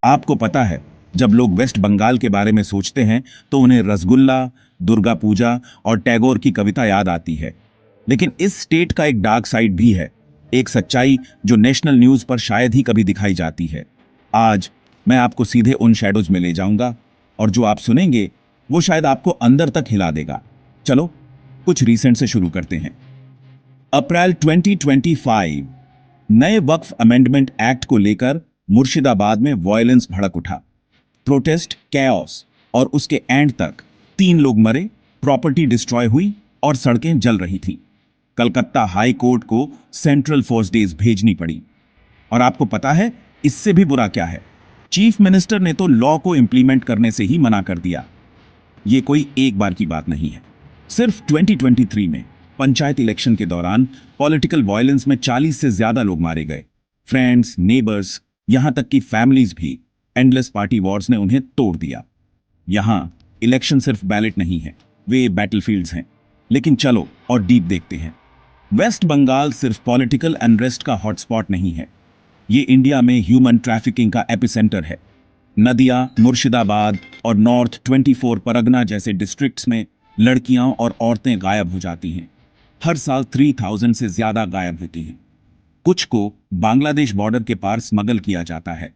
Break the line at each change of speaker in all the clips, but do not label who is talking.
आपको पता है, जब लोग वेस्ट बंगाल के बारे में सोचते हैं तो उन्हें रसगुल्ला, दुर्गा पूजा और टैगोर की कविता याद आती है। लेकिन इस स्टेट का एक डार्क साइड भी है, एक सच्चाई जो नेशनल न्यूज़ पर शायद ही कभी दिखाई जाती है। आज मैं आपको सीधे उन शैडोज में ले जाऊंगा और जो आप सुनेंगे वो शायद आपको अंदर तक हिला देगा। चलो कुछ रीसेंट से शुरू करते हैं। अप्रैल 2025 नए वक्फ अमेंडमेंट एक्ट को लेकर मुर्शिदाबाद में वायलेंस भड़क उठा। प्रोटेस्ट, कैओस और उसके एंड तक 3 लोग मरे, प्रॉपर्टी डिस्ट्रॉय हुई और सड़कें जल रही थी। कलकत्ता हाई कोर्ट को सेंट्रल फोर्स डेज भेजनी पड़ी। और आपको पता है इससे भी बुरा क्या है? चीफ मिनिस्टर ने तो लॉ को इंप्लीमेंट करने से ही मना कर दिया। ये कोई एक बार की बात नहीं है। सिर्फ 2023 में पंचायत इलेक्शन के दौरान पॉलिटिकल वायलेंस में 40 से ज्यादा लोग मारे गए। फ्रेंड्स, नेबर्स, यहां तक कि फैमिलीज भी। एंडलेस पार्टी वॉर्स ने उन्हें तोड़ दिया। यहां इलेक्शन सिर्फ बैलेट नहीं है, वे बैटलफील्ड्स हैं। लेकिन चलो और डीप देखते हैं। वेस्ट बंगाल सिर्फ पॉलिटिकल अनरेस्ट का हॉटस्पॉट नहीं है, ये इंडिया में ह्यूमन ट्रैफिकिंग का एपिसेंटर है। नदिया, मुर्शिदाबाद और नॉर्थ 24 परगना जैसे डिस्ट्रिक्ट्स में लड़कियां और औरतें गायब हो जाती हैं। हर साल 3000 से ज्यादा गायब होती हैं। कुछ को बांग्लादेश बॉर्डर के पार स्मगल किया जाता है,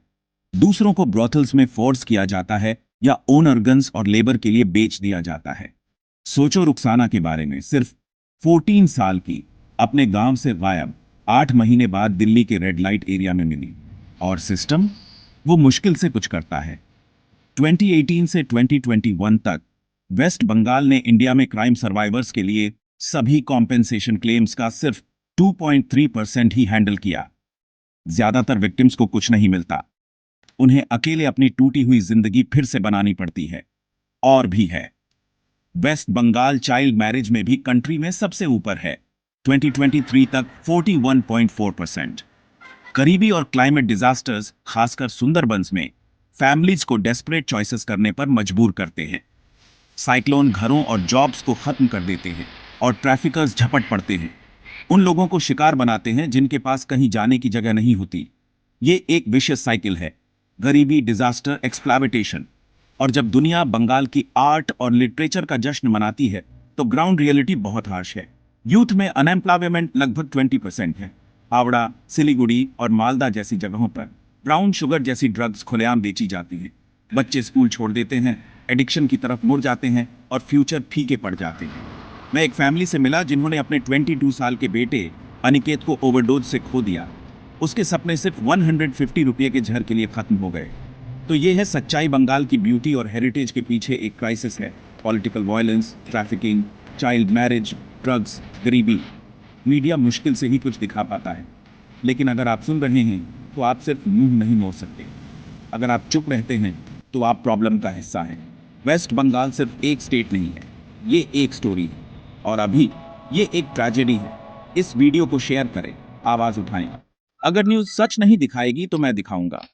दूसरों को ब्रॉथल्स में फोर्स किया जाता है या ओन ऑर्गन्स और लेबर के लिए बेच दिया जाता है। सोचो रुखसाना के बारे में, सिर्फ 14 साल की, अपने गांव से गायब, 8 महीने बाद दिल्ली के रेड लाइट एरिया में मिली। और सिस्टम वो मुश्किल से कुछ करता है। 2018 से 2021 तक वेस्ट बंगाल ने इंडिया में क्राइम सर्वाइवर्स के लिए सभी कॉम्पेंसेशन क्लेम्स का सिर्फ 2.3% ही हैंडल किया। ज्यादातर विक्टिम्स को कुछ नहीं मिलता, उन्हें अकेले अपनी टूटी हुई जिंदगी फिर से बनानी पड़ती है। और भी है, वेस्ट बंगाल चाइल्ड मैरिज में भी कंट्री में सबसे ऊपर है, 2023 तक 41.4%। गरीबी और क्लाइमेट डिजास्टर्स, खासकर सुंदरबंस में, फैमिलीज को डेस्परेट चॉइसेस करने पर मजबूर करते हैं। साइक्लोन घरों और जॉब्स को खत्म कर देते हैं और ट्रैफिकर्स झपट पड़ते हैं, उन लोगों को शिकार बनाते हैं जिनके पास कहीं जाने की जगह नहीं होती। ये एक विशियस साइकिल है, गरीबी, डिजास्टर, एक्सप्लॉयटेशन। और जब दुनिया बंगाल की आर्ट और लिटरेचर का जश्न मनाती है तो ग्राउंड रियलिटी बहुत हार्श है। यूथ में अनएम्प्लॉयमेंट लगभग 20% है। हावड़ा, सिलीगुड़ी और मालदा जैसी जगहों पर ब्राउन शुगर जैसी ड्रग्स खुलेआम बेची जाती हैं। बच्चे स्कूल छोड़ देते हैं, एडिक्शन की तरफ मुड़ जाते हैं और फ्यूचर फीके पड़ जाते हैं। मैं एक फैमिली से मिला जिन्होंने अपने 22 साल के बेटे अनिकेत को ओवरडोज से खो दिया। उसके सपने सिर्फ 150 रुपये के जहर के लिए खत्म हो गए। तो ये है सच्चाई। बंगाल की ब्यूटी और हेरिटेज के पीछे एक क्राइसिस है, political violence, trafficking, child marriage, drugs, गरीबी। मीडिया मुश्किल से ही कुछ दिखा पाता है, लेकिन अगर आप सुन रहे हैं तो आप सिर्फ मुंह नहीं मोड़ सकते। अगर आप चुप रहते हैं तो आप प्रॉब्लम का हिस्सा हैं। वेस्ट बंगाल सिर्फ एक स्टेट नहीं है, ये एक स्टोरी है। और अभी ये एक ट्रेजेडी है। इस वीडियो को शेयर करें, आवाज उठाएं। अगर न्यूज़ सच नहीं दिखाएगी तो मैं दिखाऊंगा।